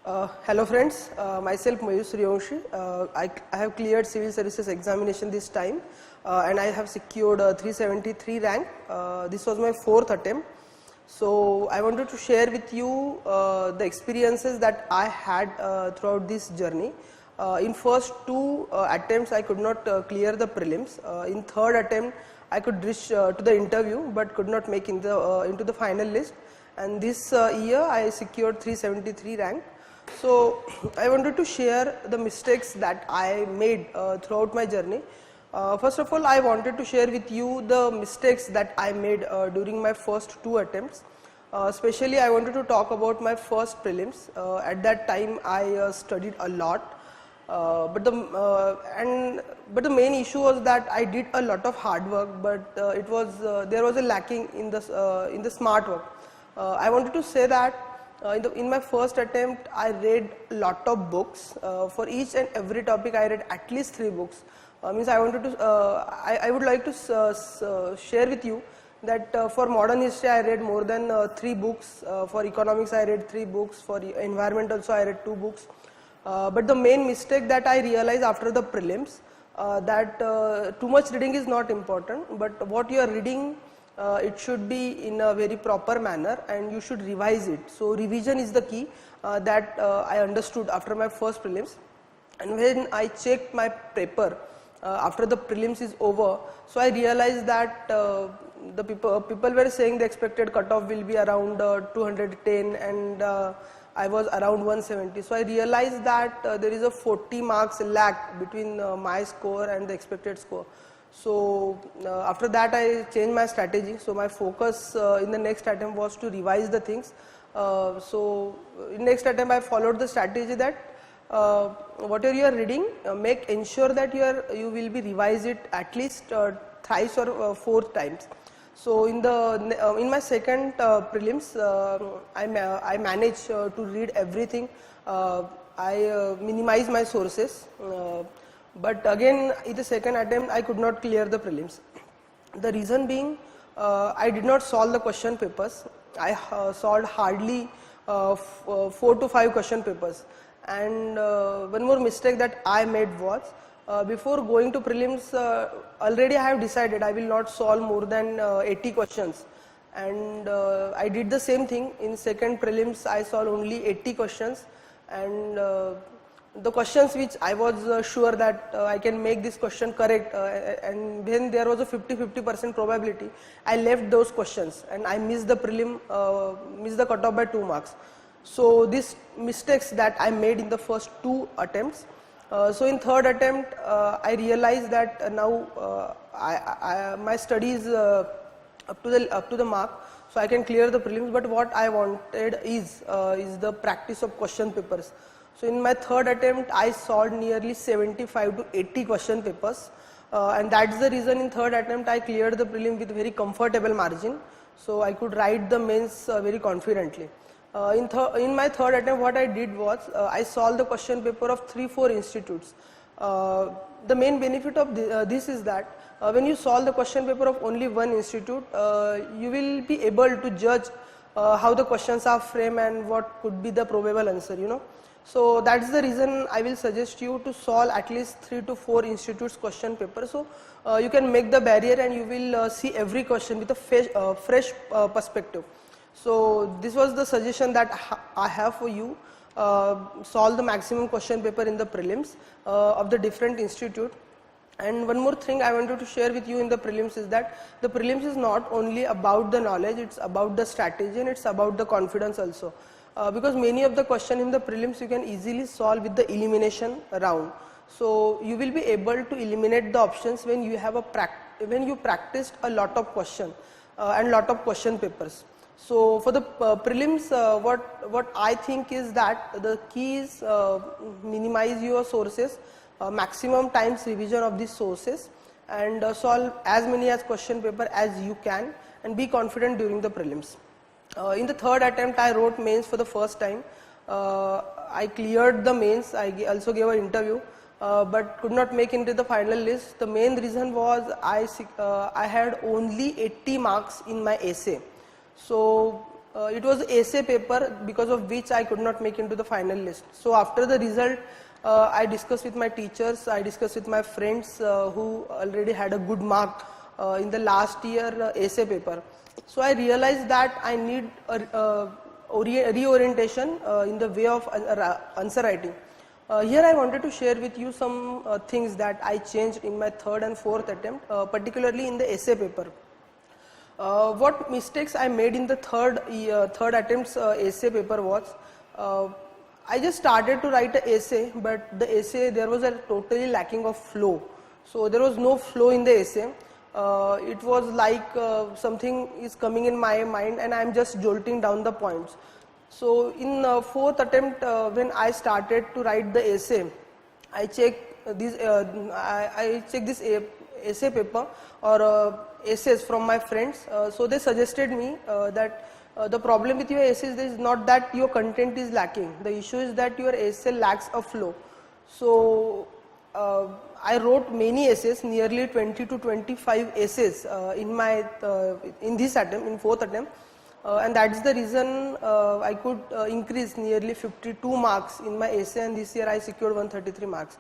Hello friends, myself Mayur Suryawanshi. I have cleared civil services examination this time and I have secured 373 rank. This was my 4th attempt. So I wanted to share with you the experiences that I had throughout this journey. In first 2 attempts I could not clear the prelims. In third attempt I could reach to the interview but could not make into the final list, and this year I secured 373 rank. So I wanted to share the mistakes that I made throughout my journey. First of all, I wanted to share with you the mistakes that I made during my first 2 attempts. Especially I wanted to talk about my first prelims. At that time I studied a lot, but the main issue was that I did a lot of hard work, but there was a lacking in the smart work. I wanted to say that in my first attempt I read a lot of books. For each and every topic I read at least 3 books. Means I wanted to I would like to share with you that for modern history I read more than 3 books, for economics I read 3 books, for environment also I read 2 books. But the main mistake that I realized after the prelims, that too much reading is not important, but what you are reading, it should be in a very proper manner and you should revise it. So revision is the key that I understood after my first prelims. And when I checked my paper after the prelims is over, so I realized that the people were saying the expected cutoff will be around 210 and I was around 170. So I realized that there is a 40 marks lag between my score and the expected score. So after that I changed my strategy. So my focus in the next attempt was to revise the things. So in next attempt I followed the strategy that whatever you are reading, ensure that you will be revise it at least thrice or 4 times. So in my second prelims I managed to read everything. I minimized my sources. But again in the second attempt I could not clear the prelims. The reason being I did not solve the question papers. I solved hardly 4 to 5 question papers. And one more mistake that I made was before going to prelims, already I have decided I will not solve more than 80 questions, and I did the same thing. In second prelims I solved only 80 questions, and the questions which I was sure that I can make this question correct, and when there was a 50% probability, I left those questions and I missed the prelim, missed the cutoff by 2 marks. So these mistakes that I made in the first 2 attempts. So in third attempt I realized that now my study is up to the mark, so I can clear the prelims. But what I wanted is the practice of question papers. So in my third attempt I solved nearly 75 to 80 question papers, and that's the reason in third attempt I cleared the prelim with very comfortable margin. So I could write the mains very confidently. In my third attempt what I did was I solved the question paper of 3-4 institutes. The main benefit of this is that when you solve the question paper of only one institute, you will be able to judge how the questions are framed and what could be the probable answer, So that's the reason I will suggest you to solve at least 3 to 4 institutes question paper. So you can make the barrier and you will see every question with a fresh perspective. So this was the suggestion that I have for you. Solve the maximum question paper in the prelims of the different institute. And one more thing I wanted to share with you in the prelims is that the prelims is not only about the knowledge, it's about the strategy and it's about the confidence also. Because many of the questions in the prelims you can easily solve with the elimination round. So you will be able to eliminate the options when you have when you practiced a lot of question and lot of question papers. So for the prelims, what I think is that the key is minimize your sources, maximum times revision of these sources, and solve as many as question paper as you can, and be confident during the prelims. In the third attempt I wrote mains for the first time. I cleared the mains. I also gave an interview, but could not make into the final list. The main reason was I had only 80 marks in my essay. So it was essay paper because of which I could not make into the final list. So after the result, I discussed with my teachers, I discussed with my friends who already had a good mark in the last year essay paper. So I realized that I need a reorientation in the way of answer writing. Here I wanted to share with you some things that I changed in my third and fourth attempt, particularly in the essay paper. What mistakes I made in the third attempt's essay paper was, I just started to write an essay, but the essay, there was a totally lacking of flow. So there was no flow in the essay. It was like something is coming in my mind and I am just jolting down the points. So in fourth attempt, when I started to write the essay, I checked this essay paper or essays from my friends. So they suggested me that the problem with your essays is not that your content is lacking. The issue is that your essay lacks a flow. So I wrote many essays, nearly 20 to 25 essays in this attempt, in fourth attempt. And that's the reason I could increase nearly 52 marks in my essay, and this year I secured 133 marks.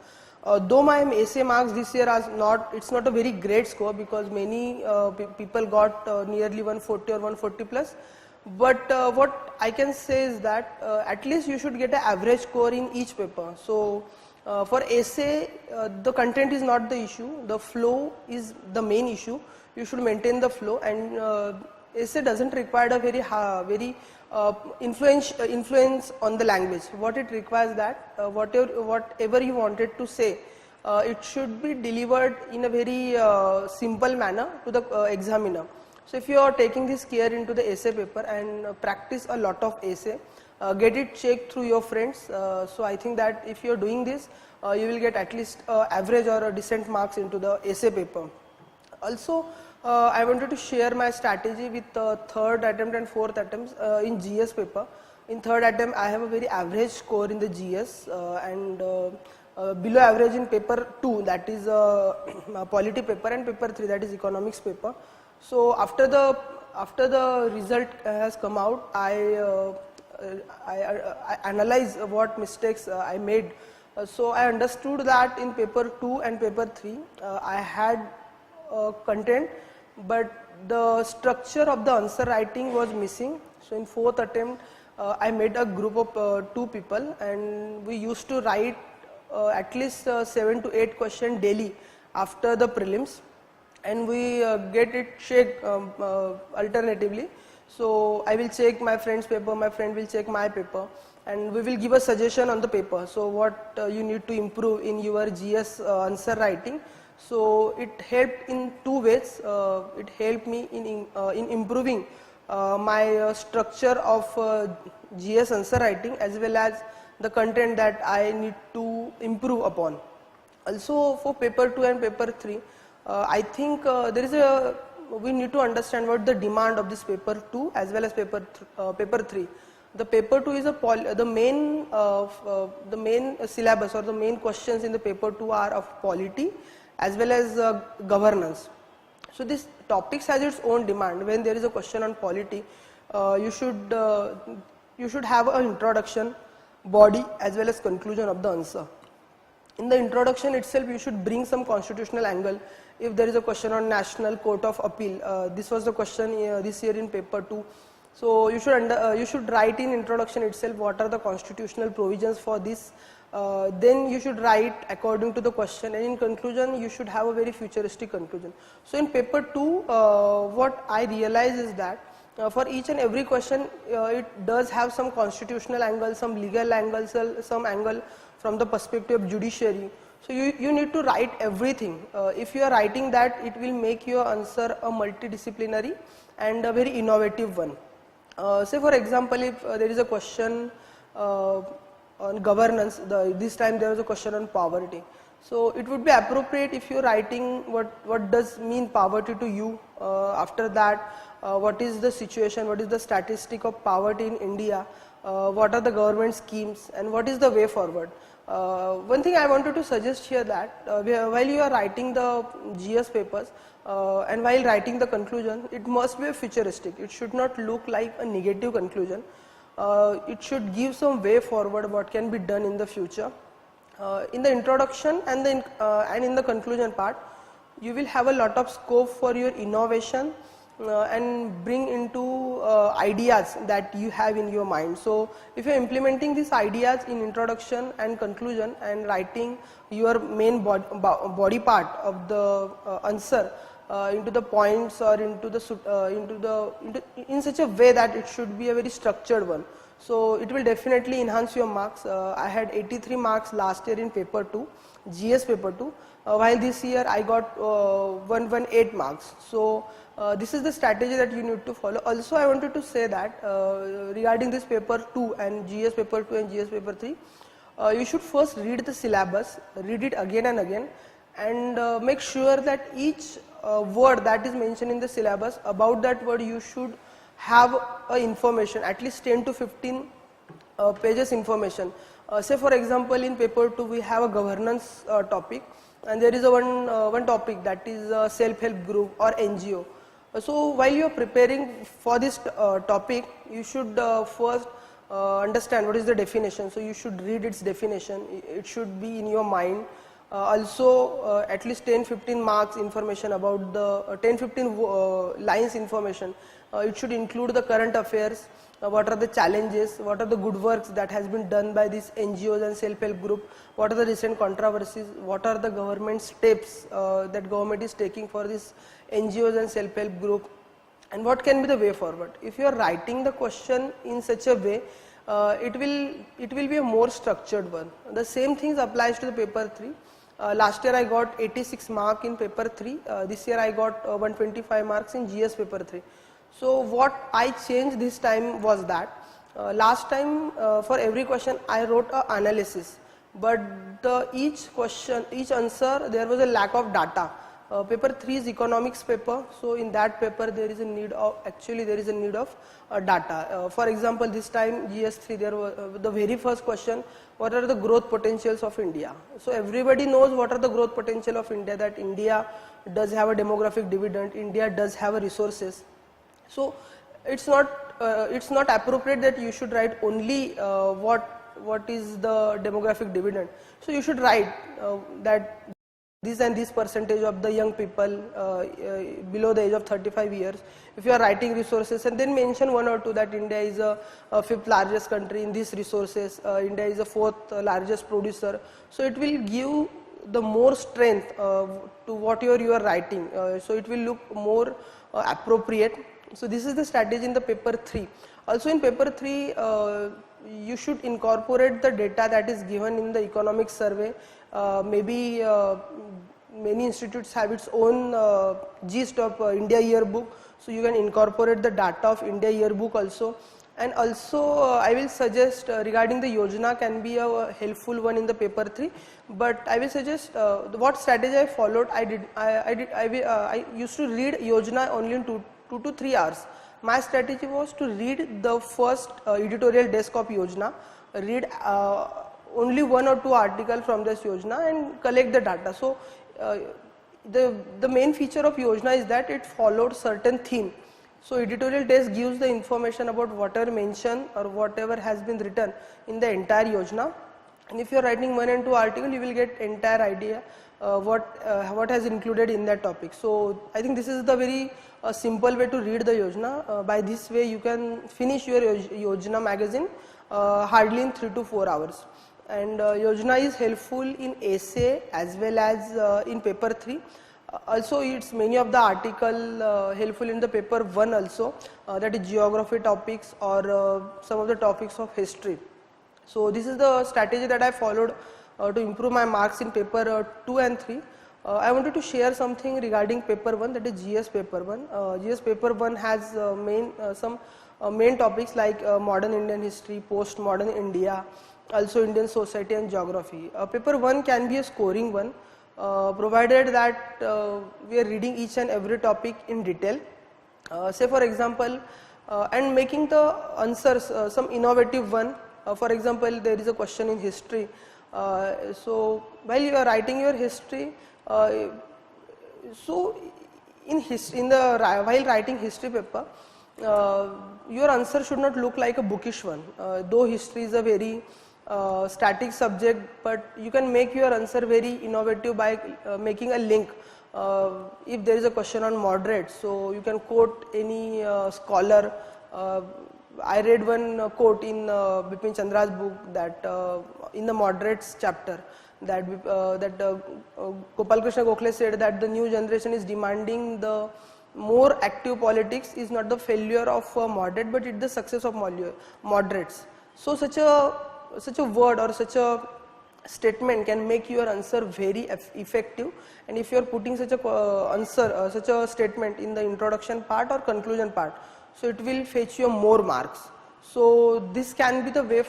Though my essay marks this year are not, it's not a very great score because many people got nearly 140 or 140 plus. But what I can say is that at least you should get an average score in each paper. So for essay, the content is not the issue, the flow is the main issue. You should maintain the flow, and essay doesn't require a very influence on the language. What it requires that whatever you wanted to say, it should be delivered in a very simple manner to the examiner. So if you are taking this care into the essay paper and practice a lot of essay, get it checked through your friends. So I think that if you are doing this, you will get at least average or a decent marks into the essay paper. Also, I wanted to share my strategy with third attempt and fourth attempts in GS paper. In third attempt, I have a very average score in the GS and below average in paper 2, that is polity paper, and paper 3, that is economics paper. So after the result has come out, I analyzed what mistakes I made. So I understood that in paper 2 and paper 3, I had content, but the structure of the answer writing was missing. So in fourth attempt, I made a group of 2 people, and we used to write at least 7 to 8 questions daily after the prelims, and we get it checked alternatively. So I will check my friend's paper, my friend will check my paper, and we will give a suggestion on the paper. So what you need to improve in your GS answer writing. So it helped in 2 ways. It helped me in improving my structure of GS answer writing, as well as the content that I need to improve upon. Also for paper 2 and paper 3, I think we need to understand what the demand of this paper 2 as well as paper 3. The paper 2 is the main syllabus or the main questions in the paper 2 are of polity as well as governance. So this topics has its own demand. When there is a question on polity, you should have an introduction, body as well as conclusion of the answer. In the introduction itself, you should bring some constitutional angle. If there is a question on National Court of Appeal, this was the question this year in paper 2. So you should write in introduction itself what are the constitutional provisions for this. Then you should write according to the question, and in conclusion you should have a very futuristic conclusion. So in paper 2, what I realize is that for each and every question, it does have some constitutional angle, some legal angle, some angle from the perspective of judiciary. So you need to write everything. If you are writing that, it will make your answer a multidisciplinary and a very innovative one. Say for example, if there is a question on governance, this time there was a question on poverty. So it would be appropriate if you are writing what does mean poverty to you. After that, what is the situation, what is the statistic of poverty in India, what are the government schemes, and what is the way forward. One thing I wanted to suggest here that while you are writing the GS papers and while writing the conclusion, it must be futuristic. It should not look like a negative conclusion. It should give some way forward what can be done in the future. In the introduction and in the conclusion part, you will have a lot of scope for your innovation and bring into ideas that you have in your mind. So if you are implementing these ideas in introduction and conclusion and writing your main body part of the answer into the points or in such a way that it should be a very structured one, so it will definitely enhance your marks. I had 83 marks last year in paper 2, GS paper 2, while this year I got 118 marks. So this is the strategy that you need to follow. Also I wanted to say that regarding this paper 2 and GS paper 2 and GS paper 3, you should first read the syllabus, read it again and again, and make sure that each word that is mentioned in the syllabus, about that word you should have information, at least 10 to 15 pages information. Say for example, in paper 2 we have a governance topic, and there is a one topic that is self-help group or NGO. So while you are preparing for this topic, you should first understand what is the definition. So you should read its definition, it should be in your mind. Also at least 10-15 marks information about the 10-15 lines information. It should include the current affairs, what are the challenges, what are the good works that has been done by these NGOs and self-help group, what are the recent controversies, what are the government steps that government is taking for these NGOs and self-help group, and what can be the way forward. If you are writing the question in such a way, it will be a more structured one. The same things applies to the paper 3. Last year I got 86 marks in paper 3, this year I got 125 marks in GS paper 3. So what I changed this time was that last time for every question I wrote an analysis, but each answer there was a lack of data. Paper 3 is economics paper, so in that paper there is a need of data. For example, this time GS3 there was the very first question, what are the growth potentials of India? So everybody knows what are the growth potential of India, that India does have a demographic dividend, India does have a resources. So it's not appropriate that you should write only what is the demographic dividend. So you should write that this and this percentage of the young people below the age of 35 years. If you are writing resources, and then mention one or two that India is a 5th largest country in these resources, India is a 4th largest producer. So it will give the more strength to what you are writing. So it will look more appropriate. So this is the strategy in the paper 3. Also in paper 3, you should incorporate the data that is given in the economic survey. Maybe many institutes have its own gist of India yearbook, so you can incorporate the data of India yearbook also. And also I will suggest regarding the Yojana can be a helpful one in the paper 3, but I will suggest what strategy I followed. I used to read Yojana only in 2 to 3 hours. My strategy was to read the first editorial desk of Yojana, read only 1 or 2 articles from this Yojana and collect the data. So the main feature of Yojana is that it followed certain theme. So editorial desk gives the information about whatever mentioned or whatever has been written in the entire Yojana, and if you are writing 1 and 2 articles, you will get entire idea what has included in that topic. So I think this is the very simple way to read the Yojana. By this way you can finish your Yojana magazine hardly in 3 to 4 hours. And Yojana is helpful in essay as well as in paper 3. Also it's many of the article helpful in the paper 1 also, that is geography topics or some of the topics of history. So this is the strategy that I followed to improve my marks in paper 2 and 3. I wanted to share something regarding paper 1, that is GS paper 1. GS paper 1 has some main topics like modern Indian history, post-modern India, also Indian society and geography. Paper 1 can be a scoring one, provided that we are reading each and every topic in detail. Say for example, and making the answers some innovative one. For example, there is a question in history. So while you are writing your history, so while writing history paper, your answer should not look like a bookish one. Though history is a very static subject, but you can make your answer very innovative by making a link. If there is a question on moderates, so you can quote any scholar. I read one quote in Bipin Chandra's book that in the moderates chapter that Gopal Krishna Gokhale said that the new generation is demanding the more active politics is not the failure of moderate, but it's the success of moderates. So such a word or such a statement can make your answer very effective, and if you are putting such a such a statement in the introduction part or conclusion part, so it will fetch you more marks. So this can be the way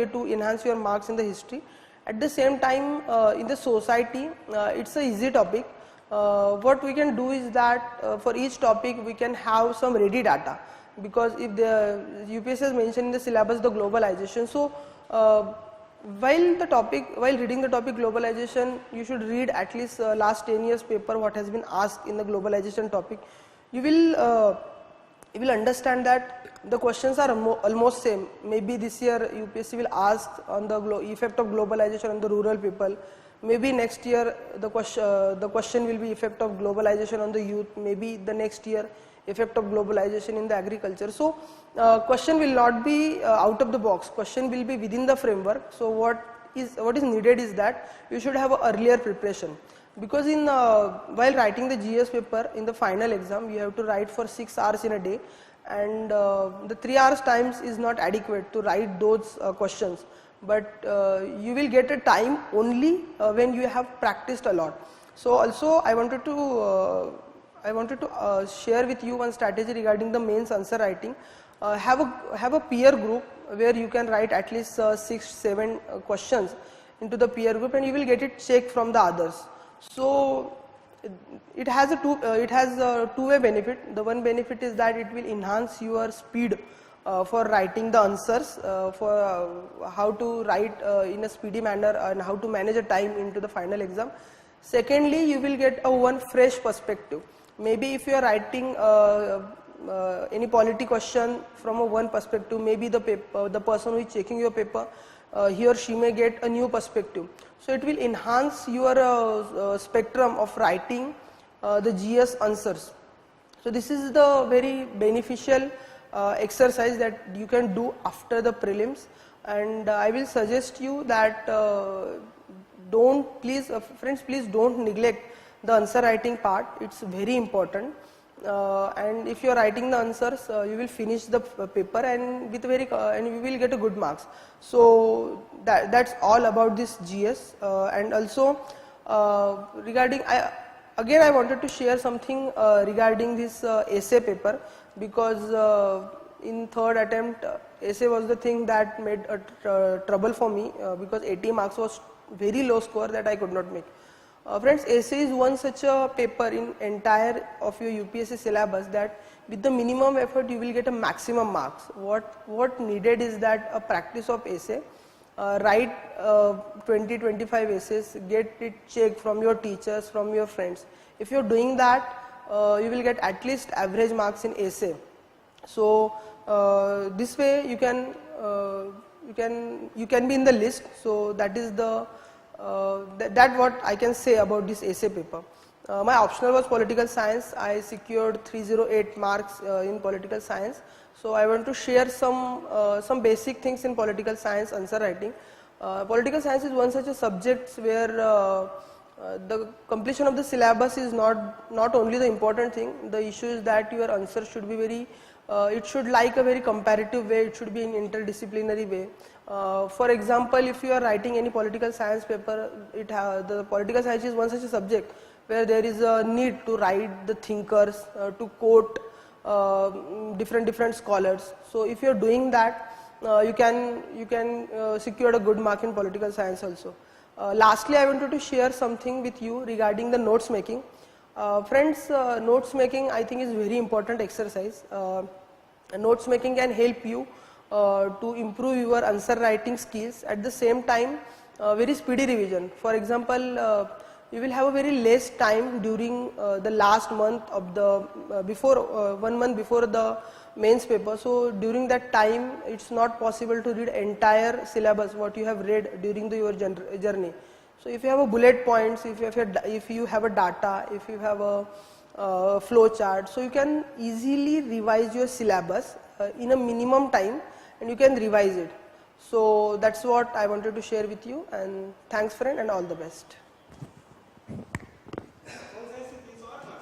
to enhance your marks in the history. At the same time, in the society, it's a easy topic. What we can do is that for each topic we can have some ready data, because if the UPSC has mentioned in the syllabus the globalization, so while reading the topic globalization, you should read at least last 10 years paper what has been asked in the globalization topic. You will understand that the questions are almost same. Maybe this year UPSC will ask on the effect of globalization on the rural people. Maybe next year the question will be effect of globalization on the youth. Maybe the next year effect of globalization in the agriculture. So question will not be out of the box. Question will be within the framework. So what is needed is that you should have a earlier preparation, because in while writing the GS paper in the final exam, you have to write for 6 hours in a day, and the 3 hours times is not adequate to write those questions. But you will get a time only when you have practiced a lot. So also I wanted to share with you one strategy regarding the mains answer writing. Have a peer group where you can write at least 6-7 questions into the peer group, and you will get it checked from the others. So it has a two-way benefit. The one benefit is that it will enhance your speed for writing the answers, for how to write in a speedy manner and how to manage a time into the final exam. Secondly, you will get one fresh perspective. Maybe if you are writing any polity question from one perspective, maybe the person who is checking your paper, he or she may get a new perspective. So it will enhance your spectrum of writing the GS answers. So this is the very beneficial exercise that you can do after the prelims, and I will suggest you that friends, please don't neglect the answer writing part. It's very important, and if you are writing the answers, you will finish the paper and and you will get a good marks. So that's all about this GS. And also regarding again I wanted to share something regarding this essay paper, because in third attempt essay was the thing that made trouble for me, because 80 marks was very low score that I could not make. Friends, essay is one such a paper in entire of your UPSC syllabus that with the minimum effort you will get a maximum marks. What needed is that a practice of essay. Write 20-25 essays, get it checked from your teachers, from your friends. If you are doing that, you will get at least average marks in essay. So this way you can be in the list. So that is the that what I can say about this essay paper. My optional was political science. I secured 308 marks in political science. So I want to share some basic things in political science answer writing. Political science is one such a subject where the completion of the syllabus is not only the important thing. The issue is that your answer should be very, it should like a very comparative way. It should be in interdisciplinary way. For example, if you are writing any political science paper, the political science is one such a subject where there is a need to write the thinkers, to quote different scholars. So if you are doing that, you can secure a good mark in political science also. Lastly, I wanted to share something with you regarding the notes making. Friends, notes making I think is very important exercise. Notes making can help you to improve your answer writing skills. At the same time, very speedy revision. For example, you will have a very less time during the last month of the before 1 month before the mains paper. So during that time, it's not possible to read entire syllabus what you have read during your journey. So if you have a bullet points, if you have a data, if you have a flow chart, so you can easily revise your syllabus in a minimum time, and you can revise it. So that's what I wanted to share with you, and thanks friend, and all the best.